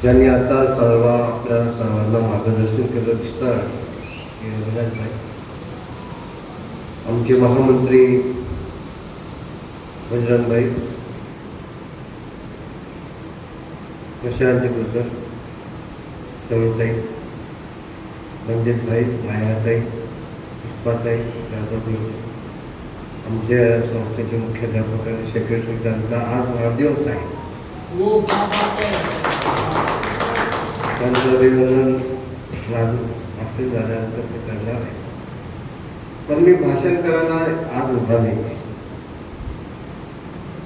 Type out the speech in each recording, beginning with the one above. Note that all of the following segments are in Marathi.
ज्यांनी आता आपल्या सर्वांना मार्गदर्शन केलं दिसतं की अविनाशभाई, आमचे महामंत्री बजरंगभाई, प्रशांत गुजर, सविताई, रणजितभाई, मायाताई, पुष्पाताई, यादव, आमच्या संस्थेचे मुख्याध्यापक आणि सेक्रेटरी, त्यांचा आज वाढदिवस आहे. त्यांचं अभिनंदन असे झाल्यानंतर ते करणार आहे. पण मी भाषण करायला आज उभा नाही,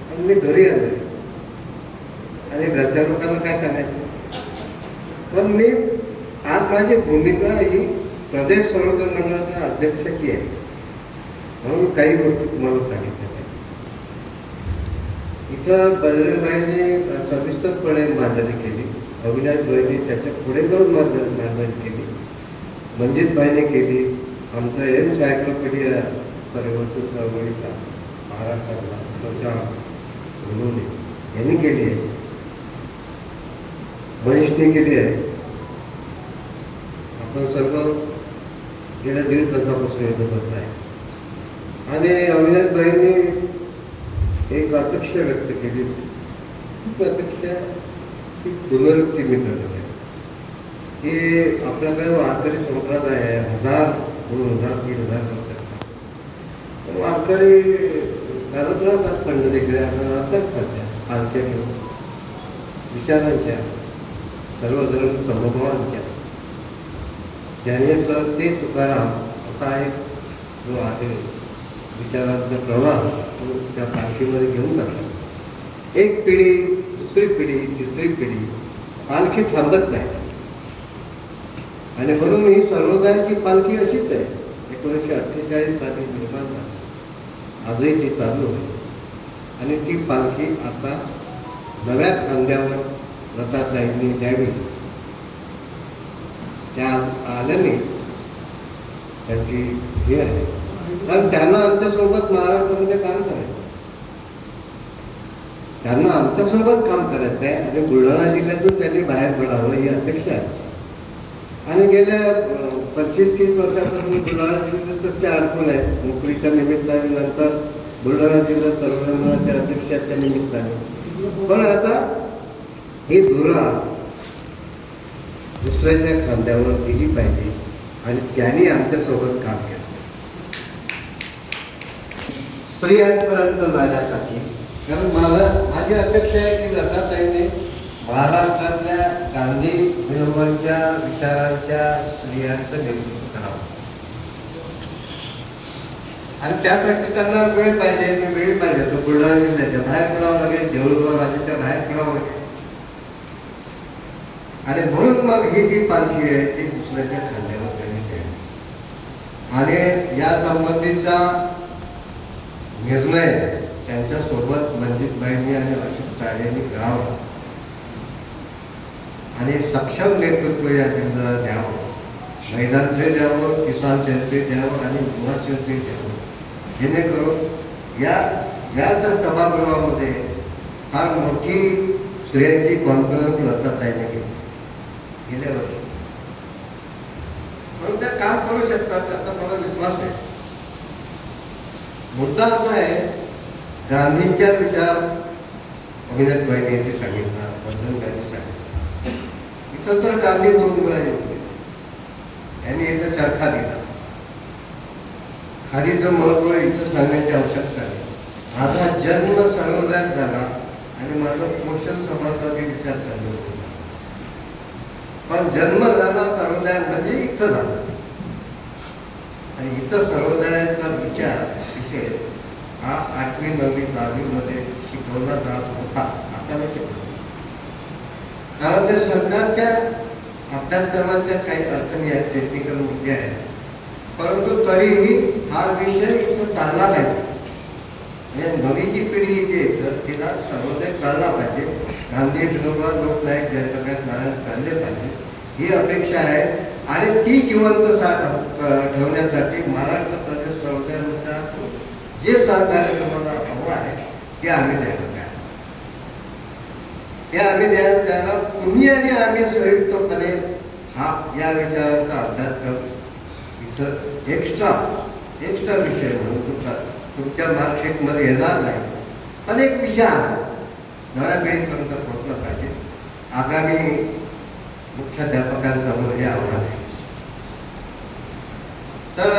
पण मी घरी आलो आणि घरच्या लोकांना काय सांगायचं. पण मी आज माझी भूमिका ही प्रदेश संवर्धन मंडळाच्या अध्यक्षाची आहे, म्हणून काही गोष्टी तुम्हाला सांगितल्या पाहिजे. इथं बजरंगभाईने सविस्तरपणे मांडणी केली, अविनाशभाईने त्याच्या पुढे जाऊन मांडणी केली, रणजितभाईने केली, आमचा एन्सायक्लोपीडिया परिवर्तन चळवळीचा महाराष्ट्रातला स्वतः यांनी केली आहे, मनीषने केली आहे. आपण सर्व गेल्या 1.5 तासापासून येत बसला आहे. आणि अविनाशभाईंनी एक अपेक्षा व्यक्त केली, तीच अपेक्षा ती पुनरुक्ती मी करत आहे की आपल्याकडे वारकरी संप्रदाय आहे 1000, 2000, 3000 वर्षाचा. वारकरी चालत राहतात पंढरीकडे, आपण राहतात सध्या पालख्या घेऊन विचारांच्या, सर्व धर्म समभावांच्या. ज्ञानेश्वर ते तुकाराम असा एक जो आहे विचारांचा प्रवाह तो त्या पालखीमध्ये घेऊन जातात. एक पिढी, दुसरी पिढी, तिसरी पिढी, पालखी थांबत नाही. आणि म्हणून ही सर्वोदयाची पालखी अशीच आहे. 1948 साली निर्माण झाली, आजही ती चालू आहे. आणि ती पालखी आता नव्या खांद्यावर लताताईंनी द्यावी, त्या आल्याने त्यांची हे आहे. कारण त्यांना आमच्यासोबत महाराष्ट्रामध्ये काम करायचं, त्यांना आमच्यासोबत काम करायचं आहे. आणि बुलढाणा जिल्ह्यातून त्यांनी बाहेर पडावं ही अपेक्षा आहे. आणि गेल्या 25-30 वर्षापासून बुलढाणा जिल्ह्यातच ते अडकून आहेत, नोकरीच्या निमित्ताने, नंतर बुलढाणा जिल्हा सर्वधर्माच्या अध्यक्षाच्या निमित्ताने. पण आता ही धुरा दुसऱ्याच्या खांद्यावर दिली पाहिजे आणि त्यांनी आमच्यासोबत काम केलं. स्त्रियांपर्यंत जाण्यासाठी, कारण माझी अपेक्षा आहे की लताताईंनी महाराष्ट्रातल्या गांधी विनोबांच्या विचारांच्या स्त्रियांचं नेतृत्व करावं. आणि त्यासाठी त्यांना वेळ पाहिजे, वेळ पाहिजे. तो बुलढाणा जिल्ह्याच्या बाहेर पडावं लागेल, देऊळगाव राज्याच्या बाहेर पडावं लागेल. आणि म्हणून मग ही जी पालखी आहे ती दुसऱ्याच्या खांद्यावर त्यांनी ठेवली. आणि या संबंधीचा निर्णय त्यांच्यासोबत रणजितभाईंनी आणि अशोक तायडेंनी करावा आणि सक्षम नेतृत्व या जिल्ह्याला द्यावं. महिलांचे द्यावं, किसान सेलचे द्यावं आणि युवा सेलचे द्यावं, जेणेकरून याच सभागृहामध्ये फार मोठी स्त्रियांची कॉन्फरन्स लताताईंनी केली गेल्या वर्षी. म्हणून त्या काम करू शकतात, त्याचा मला विश्वास आहे. मुद्दा असा आहे, गांधींच्या विचार अविनाशभाईंनी येथे सांगितला, बजरंगभाईंनी सांगितलं. इथं तर गांधी 2 वेळा येते, यांनी इथं चरखा दिला. खादीचं महत्व इथं सांगण्याची आवश्यकता नाही. माझा जन्म सर्वोदयात झाला आणि माझं पोषण समाजाचे विचार चालू होते. पण जन्म झाला सर्वोदय म्हणजे इथं झाला. आणि इथं सर्वोदयाचा विषय हा 8वी, 9वी, 10वी मध्ये शिकवला जात होता, आपल्याला शिकवला. कारण त्या सरकारच्या अभ्यासक्रमाच्या काही अडचणी आहेत, टेक्निकल मुद्दे आहेत. परंतु तरीही हा विषय इथं चालला पाहिजे. म्हणजे नवी जी पिढी येते तर तिला सर्वोदय कळला पाहिजे. गांधी, विनोबा, लोकनायक, जयप्रकाश नारायण कळले पाहिजे ही अपेक्षा आहे. आणि ती जिवंत ठेवण्यासाठी महाराष्ट्र प्रदेश सर्वोदय मंडळातून जे सहकार्य तुम्हाला हवं आहे ते आम्ही द्यायला तयार. हे आम्ही द्यायला त्याला तुम्ही आणि आम्ही संयुक्तपणे या विचारांचा अभ्यासक्रम इथं एक्स्ट्रा विषय म्हणून तुमच्या मार्कशीटमध्ये येणार नाही, पण एक विषय आहे नव्या पिढीपर्यंत पोहोचला पाहिजे. आगामी मुख्याध्यापकांसमोर हे आव्हान आहे. तर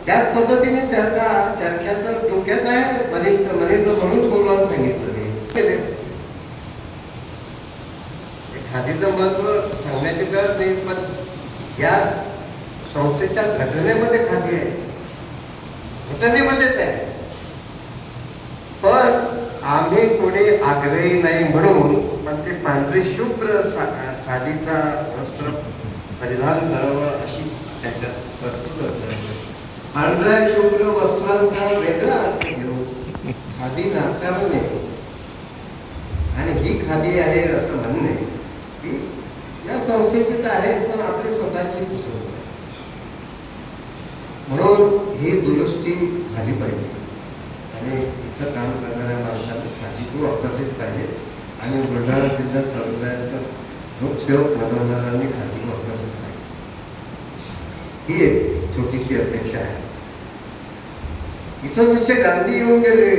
त्याच पद्धतीने चरख्याचं डोक्यात आहे. मनीष म्हणून बोलवायला सांगितलं मी. खादीचं महत्व सांगण्याची गरज नाही, पण या संस्थेच्या घटनेमध्ये खादी आहे, घटनेमध्येच आहे. पण आम्ही कोणी आग्रही नाही म्हणून पण ते पांढरी शुभ्र खादीचा वस्त्र परिधान करावं अशी त्याच्यात तरतूद होतं. पांढऱ्या शुभ्र वस्त्रांचा वेगळा अर्थ घेऊन खादी नाकारणे आणि ही खादी आहे असं म्हणणे की या संस्थेची तर आहे, पण आपली स्वतःची फसवणूक आहे. म्हणून ही दुरुस्ती झाली पाहिजे आणि इथं काम करणाऱ्या माणसाला खादी वापरलीच पाहिजे आणि बुलढाणा जिल्हा समुदायाचं लोकसेवक बनवणाऱ्यांनी खादी वापरलीच पाहिजे. ही एक छोटीशी अपेक्षा आहे. इथं जसे गांधी येऊन गेले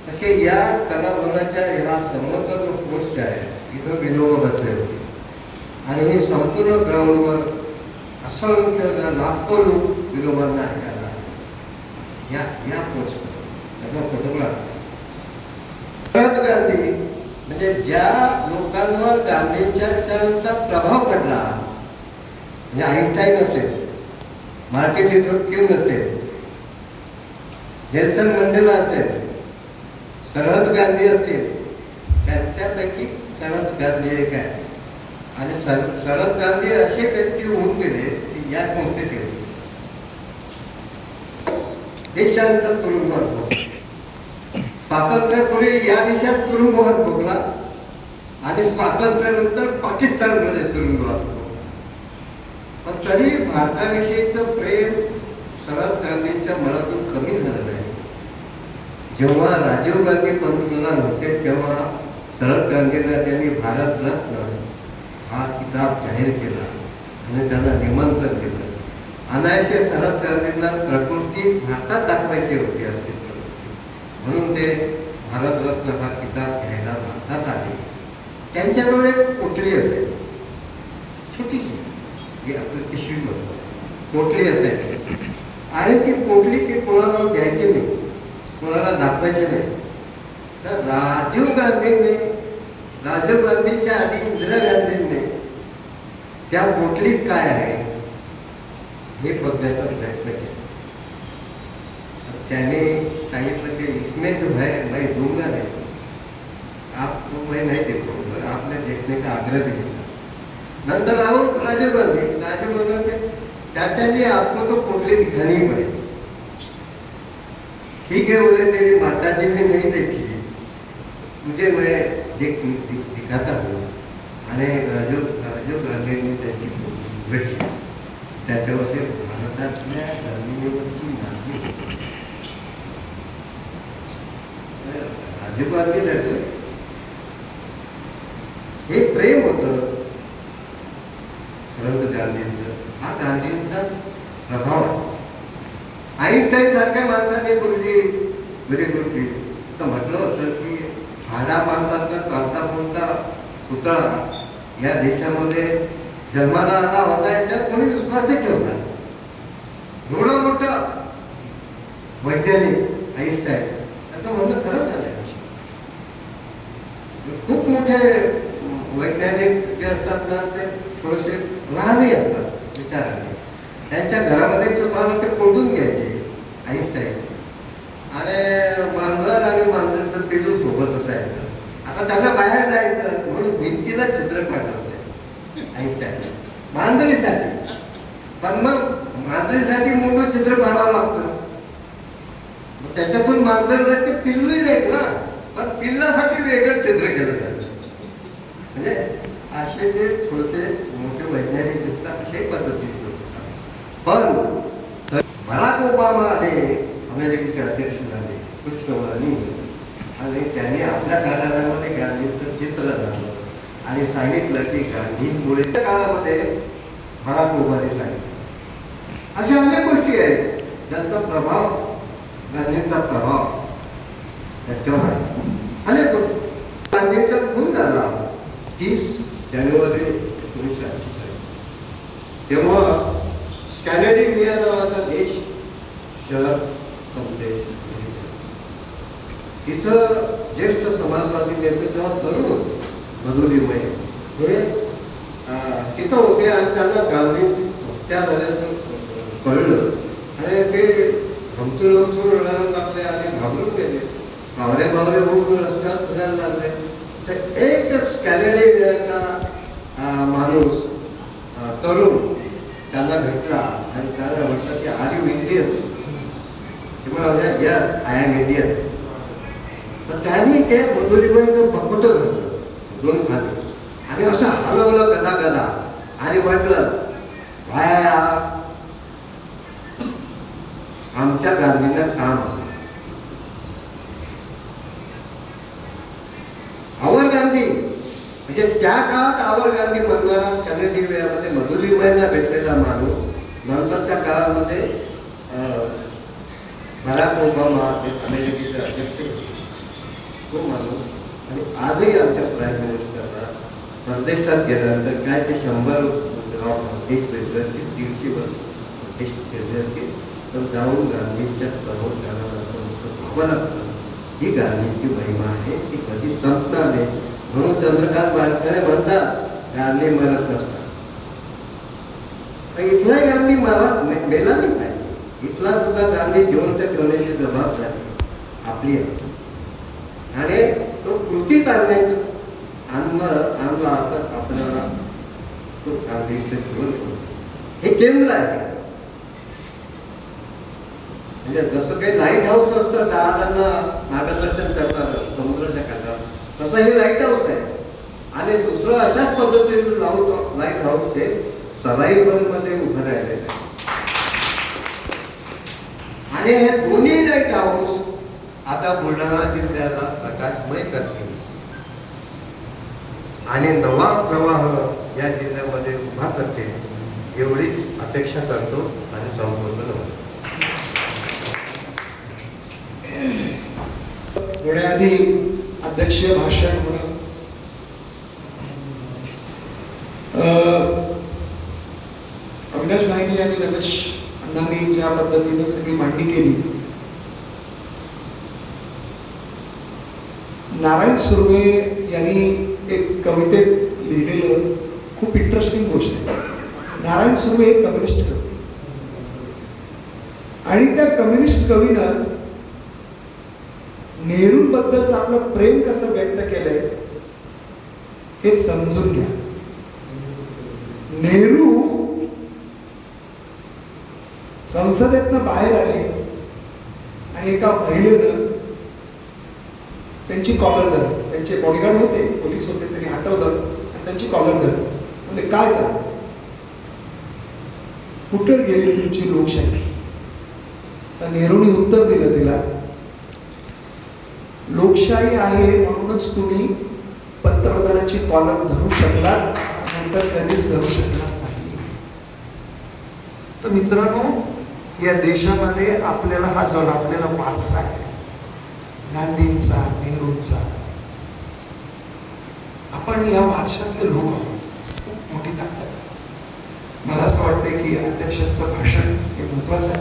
तसे या कलाभवनाच्या या समोरचा जो पोस्ट आहे इथं विनोबा बसले होते आणि हे संपूर्ण ग्राउंडवर असंख्य लाखो लोक विनोबांना ऐकायला या पोस्ट त्याचा फोटोग्राफ. गांधी म्हणजे ज्या लोकांवर गांधींच्या विचारांचा प्रभाव पडला, म्हणजे आईन्स्टाईन असेल, मार्टिन ल्यूथर किंग असेल, नेल्सन मंडेला असेल, सरहद गांधी असतील, त्यांच्यापैकी सरहद गांधी एक आहे. आणि सरहद गांधी असे व्यक्ती होऊन गेले की या संस्थेत गेले. देशांचा तुरुंगवास भोगला, स्वातंत्र्यापूर्वी या देशात तुरुंगवास भोगला आणि स्वातंत्र्यानंतर पाकिस्तानमध्ये तुरुंगवास भोगला. पण तरी भारताविषयीचं प्रेम सरहद गांधींच्या मनातून कमी झालं नाही. जेव्हा राजीव गांधी पंतप्रधान होते तेव्हा सरहद गांधींना त्यांनी भारतरत्न हा किताब जाहीर केला आणि त्यांना निमंत्रण दिलं. अनायसे सरहद गांधींना प्रकृती भारतात दाखवायची होती असते म्हणून ते भारतरत्न हा किताब घ्यायला भारतात आले. त्यांच्याजवळ एक पोटली असायची, छोटीशी, जी आपली पिशवी म्हणतो, पोटली असायची आणि ती पोटली ते कोणाला द्यायची नाही, कोणाला दाखवायचे नाही. तर राजीव गांधींच्या आधी इंदिरा गांधींनी त्या पोटलीत काय आहे हे बघण्याचा प्रयत्न केला. त्याने सांगितलं की इसमें जो है मैं दूंगा नहीं, आपको मैं नहीं देखूंगा. आपने देखने का आग्रह भी किया. नंतर राजीव गांधी चाचा जी आपको तो पोटली दिखानी ही पड़ेगी. ठीक है बोले, तेरी माता जी ने नहीं देखी, मुझे मैं दिखाता हूँ. आणि राजीव गांधींनी त्यांची भेटली. त्याच्यावरती भारतातल्या जमिनीवरची माती राजीव गांधी लढले. हे प्रेम होतं सरहद गांधींचं. हा गांधींचा प्रभाव आहे. आईन्स्टाईन सारख्या माणसाने गुरुजी असं म्हटलं होतं की हाडा माणसाचा चालता बोलता पुतळा या देशामध्ये जन्माला आला होता, याच्यात कोणी विश्वासही ठेवला. एवढं मोठं वैज्ञानिक आईन्स्टाईन असं म्हणणं खरं झालंय. खूप मोठे वैज्ञानिक जे असतात ना ते थोडेसे लहानही असतात विचाराने. त्यांच्या घरामध्ये चुकाला ते कोंडून घ्यायचे आईन्स्टाईन आणि मांजर आणि मांजरचं पिलू सोबत असायचं. आता त्यांना बाहेर जायचं म्हणून भिंतीला चित्र काढलं होते आईन्स्टाईन मांजरीसाठी. पण मग मांजरीसाठी मोठं चित्र काढावं लागतं. त्याच्यातून मांजर ते पिल्लूही देत ना, पण पिल्लासाठी वेगळं चित्र केलं जातं. म्हणजे असे ते थोडेसे मोठे वैज्ञानिक दिसतात, अशाही पद्धतीचे पण बराक ओबामा आले, अमेरिकेचे अध्यक्ष झाले, कृष्णवर्णी, आणि त्यांनी आपल्या कार्यालयामध्ये गांधींचं चित्र झालं आणि सांगितलं की गांधींमुळे त्या काळामध्ये बराक ओबामा सांगितलं. अशा अनेक गोष्टी आहेत ज्यांचा प्रभाव, गांधींचा प्रभाव त्याच्यावर आहे. अनेक गोष्टी. गांधींचा खून झाला 30 जानेवारी 1948. तेव्हा स्कॅनेडिव्हिया नावाचा देश शहर देश तिथं ज्येष्ठ समाजवादी नेते जेव्हा तरुण होते मधुलिमय हे तिथं होते आणि त्यांना गांधींची हत्या झाल्याचं कळलं आणि ते हमचून रडायला लागले आणि घाबरून गेले. बावरे होऊन रस्त्यात फिरायला लागले. तर एक स्कॅनेडिव्हियाचा माणूस तरुण त्यांना भेटला आणि त्याला म्हटलं की आर यू इंडियन? ते म्हणाले यस आय एम इंडियन. तर त्यांनी ते मधुलिमयचं बकोटं धरलं 2 खाली आणि असं हलवलं गदा आणि म्हटलं भाया आमच्या गांधींना काम आवर गांधी म्हणजे त्या काळात आवर गांधी म्हणणारा स्कॅनेडिव्हियामध्ये मधुलिमयना भेटलेला माणूस नंतरच्या काळामध्ये बराक ओबामा जे अमेरिकेचे अध्यक्ष होते तो माणूस. आणि आजही आमच्या प्राईम मिनिस्टरला परदेशात गेल्यानंतर काय ते 100 देश भेटले असतील, 150 वर्ष देश भेटले असतील, तर जाऊन गांधींच्या समोर त्याला नुसतं व्हावं लागतं. ही गांधींची महिमा आहे, ती कधी संपणार नाही. म्हणून चंद्रकांत बालकडे म्हणतात गांधी मरत नसतात. इथला गांधी मेला नाही पाहिजे. इथला सुद्धा गांधी जिवंत ठेवण्याची जबाबदारी आपली आहे आणि तो कृतीत आणण्याचं आणला तर आपल्याला तो गांधीचं जीवन हे केंद्र आहे. म्हणजे जसं काही लाईट हाऊस असतं जहाजांना मार्गदर्शन करतात समुद्राच्या काठावर, तसं हे लाईट हाऊस आहे. आणि दुसरं अशाच पद्धतीचं लाईट हाऊस हे सराईमध्ये उभं राहिलेलं आहे. आणि हे दोन्ही लाईट हाऊस आता बुलढाणा जिल्ह्याला प्रकाशमय करतील आणि नवा प्रवाह या जिल्ह्यामध्ये उभा करतील एवढीच अपेक्षा करतो आणि संपूर्ण नमस्कार. थोड्याआधी अध्यक्षीय भाषण म्हणून अविनाश भाईनी आणि रमेश अण्णांनी ज्या पद्धतीने सगळी मांडणी केली, नारायण सुर्वे यांनी एक कवितेत लिहिलेलं खूप इंटरेस्टिंग गोष्ट आहे. नारायण सुर्वे एक कम्युनिस्ट कवी आणि त्या कम्युनिस्ट कवीनं नेहरूंबद्दलचं आपलं प्रेम कसं व्यक्त केलंय हे समजून घ्या. नेहरू संसदेतनं बाहेर आले आणि एका महिलेनं त्यांची कॉलर धरली. त्यांचे बॉडीगार्ड होते, पोलीस होते, त्यांनी हटवलं आणि त्यांची कॉलर धरली. म्हणजे काय चालतं, कुठं गेली तुमची लोकशाही? तर नेहरूने उत्तर दिलं तिला, लोकशाही आहे म्हणूनच तुम्ही पंतप्रधानाची कॉलर धरू शकलात, नंतर कधीच धरू शकणार नाही. तर मित्रांनो, या देशामध्ये आपल्याला हा जो लाभलेला वारसा आहे गांधींचा, नेहरूंचा, आपण या वारशातले लोक आहोत. खूप मोठी ताकद आहे. मला असं वाटतं की अध्यक्षांचं भाषण हे महत्वाचं आहे.